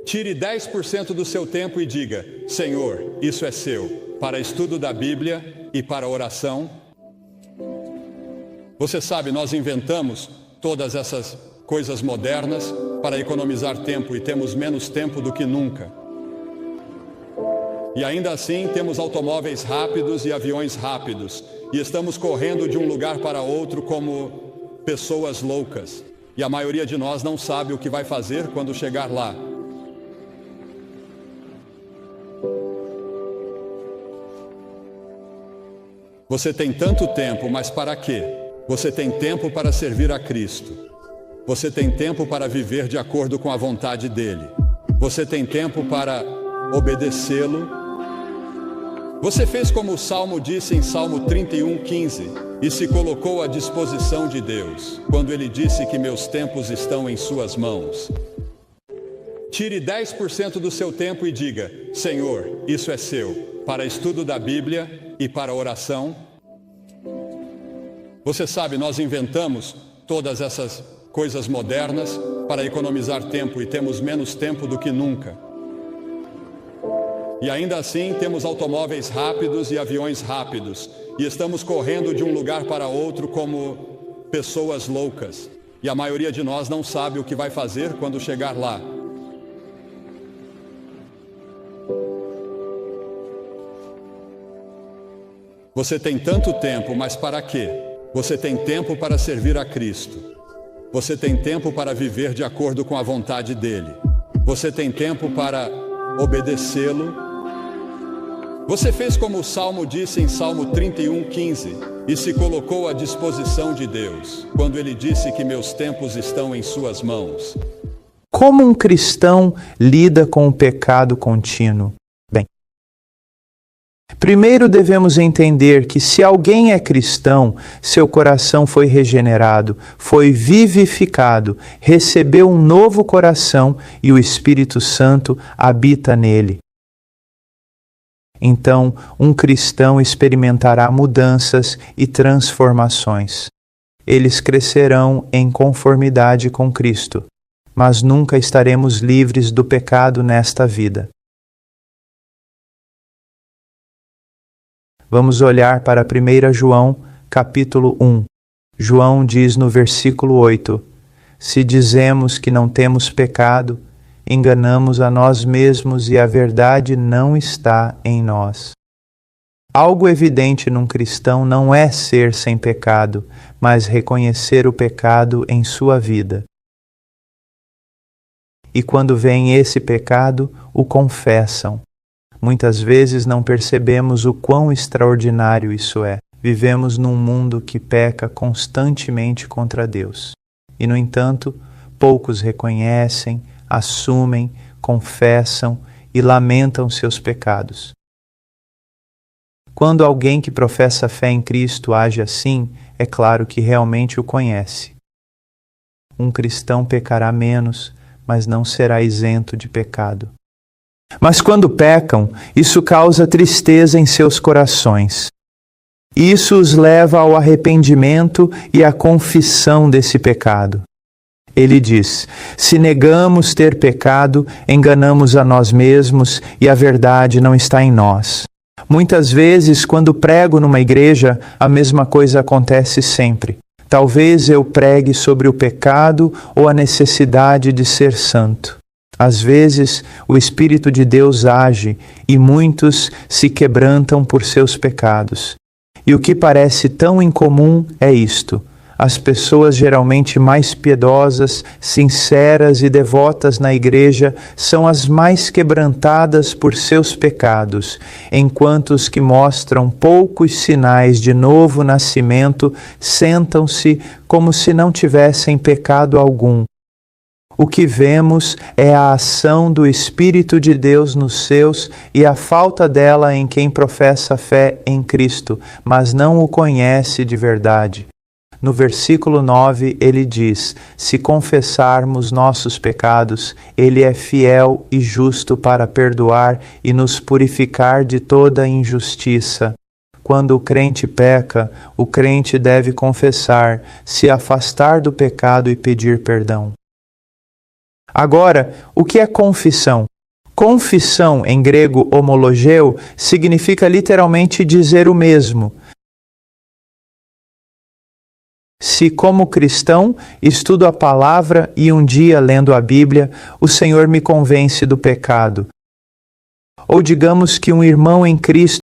Tire 10% do seu tempo e diga: Senhor, isso é seu, para estudo da Bíblia e para oração. Você sabe, nós inventamos todas essas coisas modernas para economizar tempo e temos menos tempo do que nunca. E ainda assim temos automóveis rápidos e aviões rápidos e estamos correndo de um lugar para outro como pessoas loucas. E a maioria de nós não sabe o que vai fazer quando chegar lá. Você tem tanto tempo, mas para quê? Você tem tempo para servir a Cristo. Você tem tempo para viver de acordo com a vontade dele. Você tem tempo para obedecê-lo. Você fez como o Salmo disse em Salmo 31:15 e se colocou à disposição de Deus, quando ele disse que meus tempos estão em suas mãos. Tire 10% do seu tempo e diga: Senhor, isso é seu, para estudo da Bíblia e para oração. Você sabe, nós inventamos todas essas coisas modernas para economizar tempo e temos menos tempo do que nunca. E ainda assim temos automóveis rápidos e aviões rápidos e estamos correndo de um lugar para outro como pessoas loucas. E a maioria de nós não sabe o que vai fazer quando chegar lá. Você tem tanto tempo, mas para quê? Você tem tempo para servir a Cristo. Você tem tempo para viver de acordo com a vontade dele. Você tem tempo para obedecê-lo. Você fez como o Salmo disse em Salmo 31:15 e se colocou à disposição de Deus, quando ele disse que meus tempos estão em suas mãos. Como um cristão lida com o pecado contínuo? Bem, primeiro devemos entender que se alguém é cristão, seu coração foi regenerado, foi vivificado, recebeu um novo coração e o Espírito Santo habita nele. Então, um cristão experimentará mudanças e transformações. Eles crescerão em conformidade com Cristo, mas nunca estaremos livres do pecado nesta vida. Vamos olhar para 1 João, capítulo 1. João diz no versículo 8: Se dizemos que não temos pecado, enganamos a nós mesmos e a verdade não está em nós. Algo evidente num cristão não é ser sem pecado, mas reconhecer o pecado em sua vida. E quando vem esse pecado, o confessam. Muitas vezes não percebemos o quão extraordinário isso é. Vivemos num mundo que peca constantemente contra Deus. E, no entanto, poucos reconhecem, assumem, confessam e lamentam seus pecados. Quando alguém que professa fé em Cristo age assim, é claro que realmente o conhece. Um cristão pecará menos, mas não será isento de pecado. Mas quando pecam, isso causa tristeza em seus corações. Isso os leva ao arrependimento e à confissão desse pecado. Ele diz: se negamos ter pecado, enganamos a nós mesmos e a verdade não está em nós. Muitas vezes, quando prego numa igreja, a mesma coisa acontece sempre. Talvez eu pregue sobre o pecado ou a necessidade de ser santo. Às vezes, o Espírito de Deus age e muitos se quebrantam por seus pecados. E o que parece tão incomum é isto: as pessoas geralmente mais piedosas, sinceras e devotas na igreja são as mais quebrantadas por seus pecados, enquanto os que mostram poucos sinais de novo nascimento sentam-se como se não tivessem pecado algum. O que vemos é a ação do Espírito de Deus nos seus e a falta dela em quem professa fé em Cristo, mas não o conhece de verdade. No versículo 9, ele diz: se confessarmos nossos pecados, ele é fiel e justo para perdoar e nos purificar de toda injustiça. Quando o crente peca, o crente deve confessar, se afastar do pecado e pedir perdão. Agora, o que é confissão? Confissão, em grego homologeu, significa literalmente dizer o mesmo. Se, como cristão, estudo a palavra e um dia, lendo a Bíblia, o Senhor me convence do pecado. Ou digamos que um irmão em Cristo